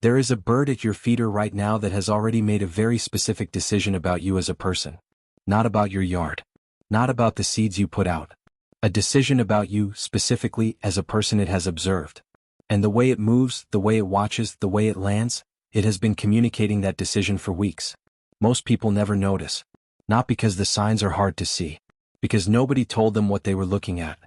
There is a bird at your feeder right now that has already made a very specific decision about you as a person. Not about your yard. Not about the seeds you put out. A decision about you, specifically, as a person it has observed. And the way it moves, the way it watches, the way it lands, it has been communicating that decision for weeks. Most people never notice. Not because the signs are hard to see. Because nobody told them what they were looking at.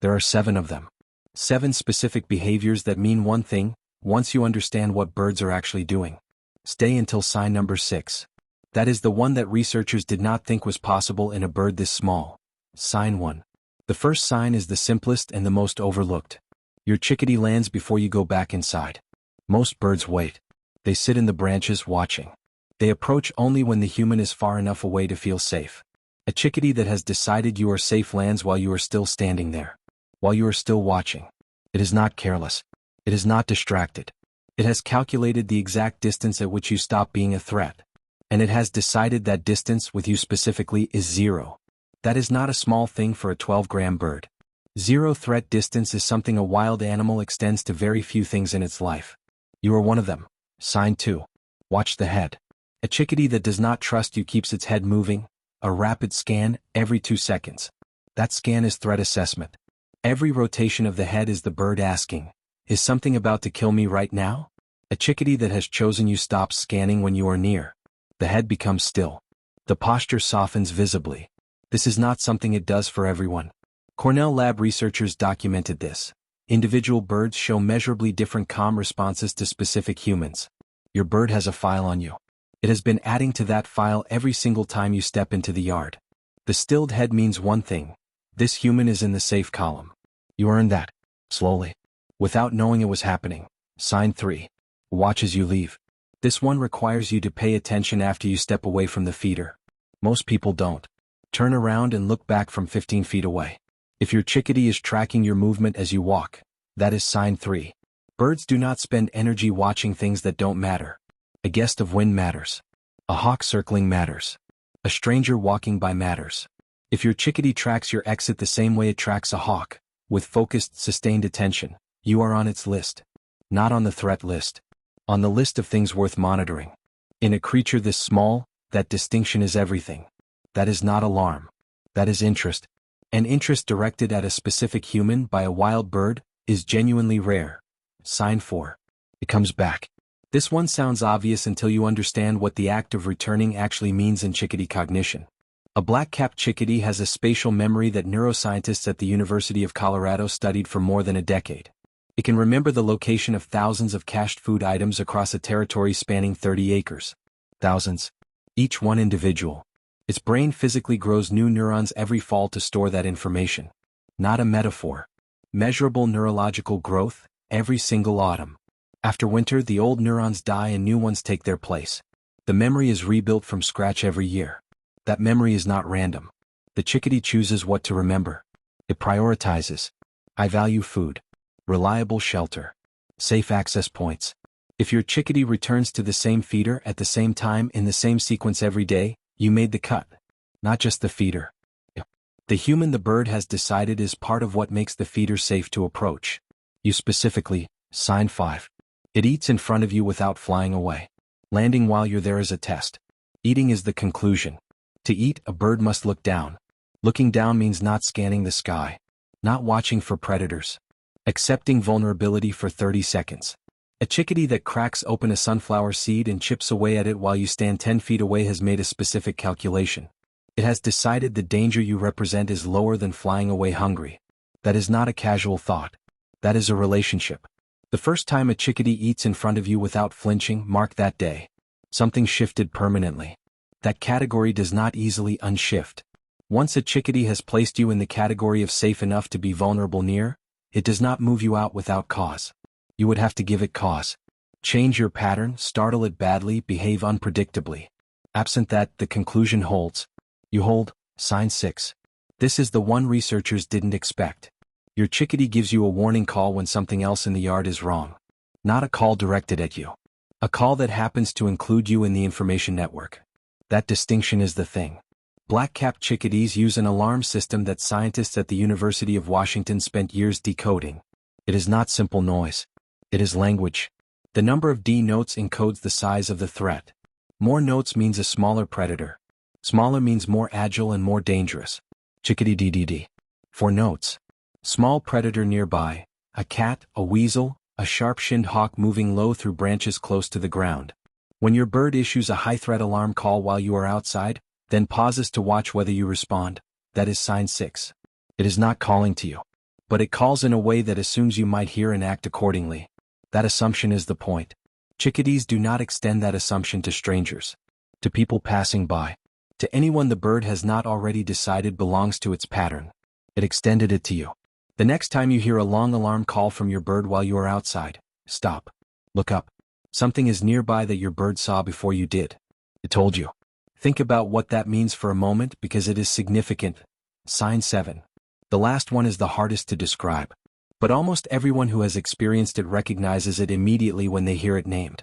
There are 7 of them. 7 specific behaviors that mean one thing, once you understand what birds are actually doing. Stay until sign number 6. That is the one that researchers did not think was possible in a bird this small. Sign 1. The first sign is the simplest and the most overlooked. Your chickadee lands before you go back inside. Most birds wait. They sit in the branches watching. They approach only when the human is far enough away to feel safe. A chickadee that has decided you are safe lands while you are still standing there. While you are still watching. It is not careless. It is not distracted. It has calculated the exact distance at which you stop being a threat. And it has decided that distance with you specifically is 0. That is not a small thing for a 12-gram bird. 0 threat distance is something a wild animal extends to very few things in its life. You are one of them. Sign 2. Watch the head. A chickadee that does not trust you keeps its head moving, a rapid scan, every 2 seconds. That scan is threat assessment. Every rotation of the head is the bird asking, is something about to kill me right now? A chickadee that has chosen you stops scanning when you are near. The head becomes still. The posture softens visibly. This is not something it does for everyone. Cornell Lab researchers documented this. Individual birds show measurably different calm responses to specific humans. Your bird has a file on you. It has been adding to that file every single time you step into the yard. The stilled head means one thing. This human is in the safe column. You earned that. Slowly. Without knowing it was happening. Sign 3. Watch as you leave. This one requires you to pay attention after you step away from the feeder. Most people don't. Turn around and look back from 15 feet away. If your chickadee is tracking your movement as you walk, that is sign 3. Birds do not spend energy watching things that don't matter. A gust of wind matters. A hawk circling matters. A stranger walking by matters. If your chickadee tracks your exit the same way it tracks a hawk, with focused, sustained attention, you are on its list. Not on the threat list. On the list of things worth monitoring. In a creature this small, that distinction is everything. That is not alarm. That is interest. An interest directed at a specific human by a wild bird is genuinely rare. Sign 4. It comes back. This one sounds obvious until you understand what the act of returning actually means in chickadee cognition. A black-capped chickadee has a spatial memory that neuroscientists at the University of Colorado studied for more than a decade. It can remember the location of thousands of cached food items across a territory spanning 30 acres. Thousands. Each one individual. Its brain physically grows new neurons every fall to store that information. Not a metaphor. Measurable neurological growth, every single autumn. After winter, the old neurons die and new ones take their place. The memory is rebuilt from scratch every year. That memory is not random. The chickadee chooses what to remember. It prioritizes. I value food. Reliable shelter. Safe access points. If your chickadee returns to the same feeder at the same time in the same sequence every day, you made the cut. Not just the feeder. The human the bird has decided is part of what makes the feeder safe to approach. You specifically, sign 5. It eats in front of you without flying away. Landing while you're there is a test. Eating is the conclusion. To eat, a bird must look down. Looking down means not scanning the sky. Not watching for predators. Accepting vulnerability for 30 seconds. A chickadee that cracks open a sunflower seed and chips away at it while you stand 10 feet away has made a specific calculation. It has decided the danger you represent is lower than flying away hungry. That is not a casual thought. That is a relationship. The first time a chickadee eats in front of you without flinching, mark that day. Something shifted permanently. That category does not easily unshift. Once a chickadee has placed you in the category of safe enough to be vulnerable near, it does not move you out without cause. You would have to give it cause. Change your pattern, startle it badly, behave unpredictably. Absent that, the conclusion holds. You hold, sign 6. This is the one researchers didn't expect. Your chickadee gives you a warning call when something else in the yard is wrong. Not a call directed at you. A call that happens to include you in the information network. That distinction is the thing. Black-capped chickadees use an alarm system that scientists at the University of Washington spent years decoding. It is not simple noise. It is language. The number of D notes encodes the size of the threat. More notes means a smaller predator. Smaller means more agile and more dangerous. Chickadee DDD. 4 notes. Small predator nearby, a cat, a weasel, a sharp-shinned hawk moving low through branches close to the ground. When your bird issues a high-threat alarm call while you are outside, then pauses to watch whether you respond, that is sign 6. It is not calling to you. But it calls in a way that assumes you might hear and act accordingly. That assumption is the point. Chickadees do not extend that assumption to strangers. To people passing by. To anyone the bird has not already decided belongs to its pattern. It extended it to you. The next time you hear a long alarm call from your bird while you are outside, stop. Look up. Something is nearby that your bird saw before you did. It told you. Think about what that means for a moment because it is significant. Sign 7. The last one is the hardest to describe. But almost everyone who has experienced it recognizes it immediately when they hear it named.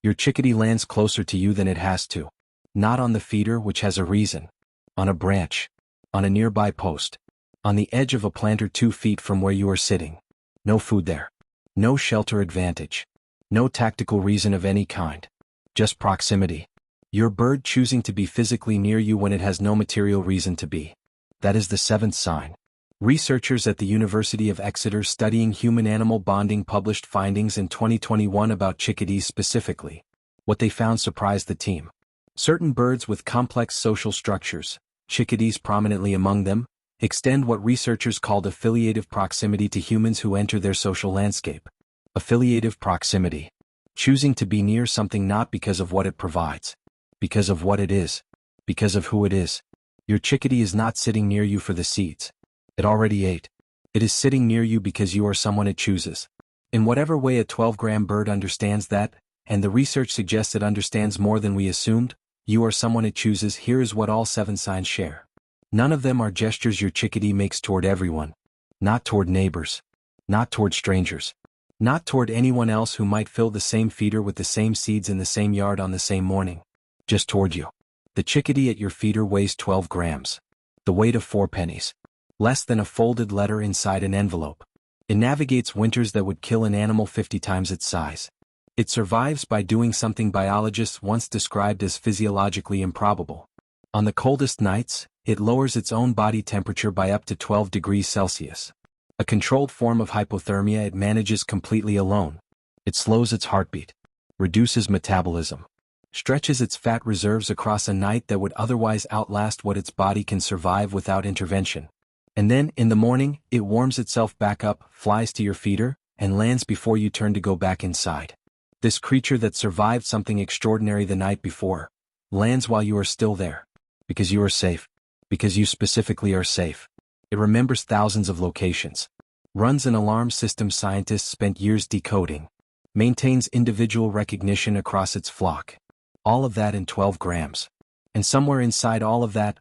Your chickadee lands closer to you than it has to. Not on the feeder, which has a reason. On a branch. On a nearby post. On the edge of a planter 2 feet from where you are sitting. No food there. No shelter advantage. No tactical reason of any kind. Just proximity. Your bird choosing to be physically near you when it has no material reason to be. That is the 7th sign. Researchers at the University of Exeter studying human-animal bonding published findings in 2021 about chickadees specifically. What they found surprised the team. Certain birds with complex social structures, chickadees prominently among them, extend what researchers called affiliative proximity to humans who enter their social landscape. Affiliative proximity. Choosing to be near something not because of what it provides. Because of what it is. Because of who it is. Your chickadee is not sitting near you for the seeds. It already ate. It is sitting near you because you are someone it chooses. In whatever way a 12-gram bird understands that, and the research suggests it understands more than we assumed, you are someone it chooses. Here is what all 7 signs share. None of them are gestures your chickadee makes toward everyone. Not toward neighbors. Not toward strangers. Not toward anyone else who might fill the same feeder with the same seeds in the same yard on the same morning. Just toward you. The chickadee at your feeder weighs 12 grams. The weight of 4 pennies. Less than a folded letter inside an envelope. It navigates winters that would kill an animal 50 times its size. It survives by doing something biologists once described as physiologically improbable. On the coldest nights, it lowers its own body temperature by up to 12 degrees Celsius. A controlled form of hypothermia it manages completely alone. It slows its heartbeat. Reduces metabolism. Stretches its fat reserves across a night that would otherwise outlast what its body can survive without intervention. And then, in the morning, it warms itself back up, flies to your feeder, and lands before you turn to go back inside. This creature that survived something extraordinary the night before, lands while you are still there. Because you are safe. Because you specifically are safe. It remembers thousands of locations. Runs an alarm system scientists spent years decoding. Maintains individual recognition across its flock. All of that in 12 grams. And somewhere inside all of that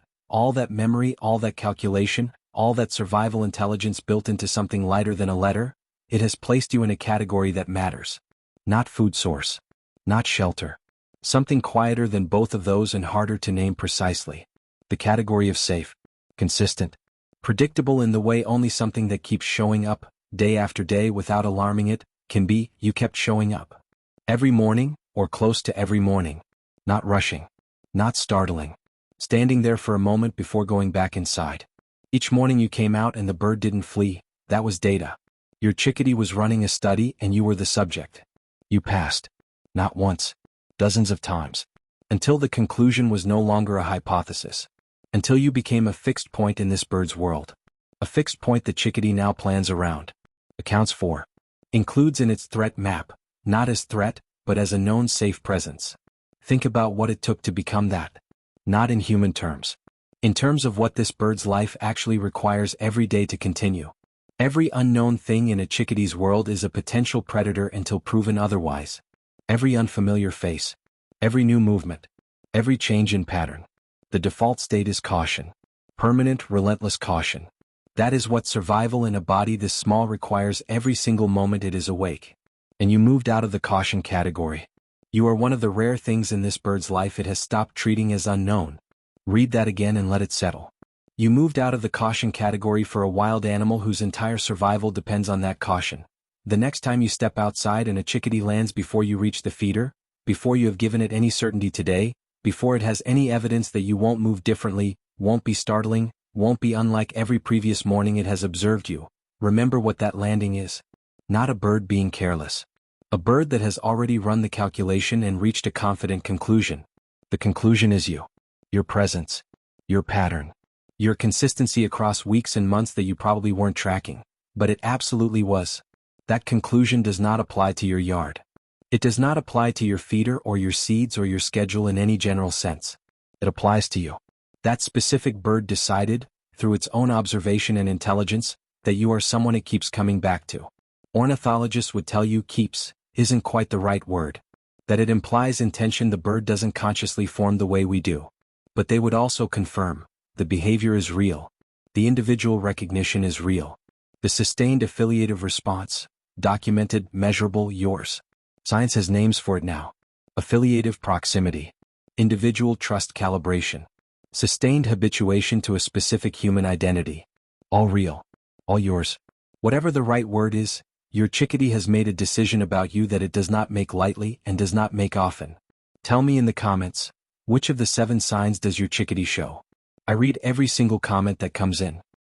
memory, all that calculation, all that survival intelligence built into something lighter than a letter, it has placed you in a category that matters. Not food source. Not shelter. Something quieter than both of those and harder to name precisely. The category of safe. Consistent. Predictable in the way only something that keeps showing up, day after day without alarming it, can be. You kept showing up. Every morning, or close to every morning. Not rushing. Not startling. Standing there for a moment before going back inside. Each morning you came out and the bird didn't flee. That was data. Your chickadee was running a study and you were the subject. You passed. Not once. Dozens of times. Until the conclusion was no longer a hypothesis. Until you became a fixed point in this bird's world. A fixed point the chickadee now plans around. Accounts for. Includes in its threat map, not as threat, but as a known safe presence. Think about what it took to become that. Not in human terms. In terms of what this bird's life actually requires every day to continue. Every unknown thing in a chickadee's world is a potential predator until proven otherwise. Every unfamiliar face. Every new movement. Every change in pattern. The default state is caution. Permanent, relentless caution. That is what survival in a body this small requires every single moment it is awake. And you moved out of the caution category. You are one of the rare things in this bird's life it has stopped treating as unknown. Read that again and let it settle. You moved out of the caution category for a wild animal whose entire survival depends on that caution. The next time you step outside and a chickadee lands before you reach the feeder, before you have given it any certainty today, before it has any evidence that you won't move differently, won't be startling, won't be unlike every previous morning it has observed you, remember what that landing is. Not a bird being careless. A bird that has already run the calculation and reached a confident conclusion. The conclusion is you. Your presence. Your pattern. Your consistency across weeks and months that you probably weren't tracking, but it absolutely was. That conclusion does not apply to your yard. It does not apply to your feeder or your seeds or your schedule in any general sense. It applies to you. That specific bird decided, through its own observation and intelligence, that you are someone it keeps coming back to. Ornithologists would tell you keeps isn't quite the right word. That it implies intention the bird doesn't consciously form the way we do. But they would also confirm, the behavior is real. The individual recognition is real. The sustained affiliative response, documented, measurable, yours. Science has names for it now. Affiliative proximity. Individual trust calibration. Sustained habituation to a specific human identity. All real. All yours. Whatever the right word is, your chickadee has made a decision about you that it does not make lightly and does not make often. Tell me in the comments, which of the 7 signs does your chickadee show? I read every single comment that comes in.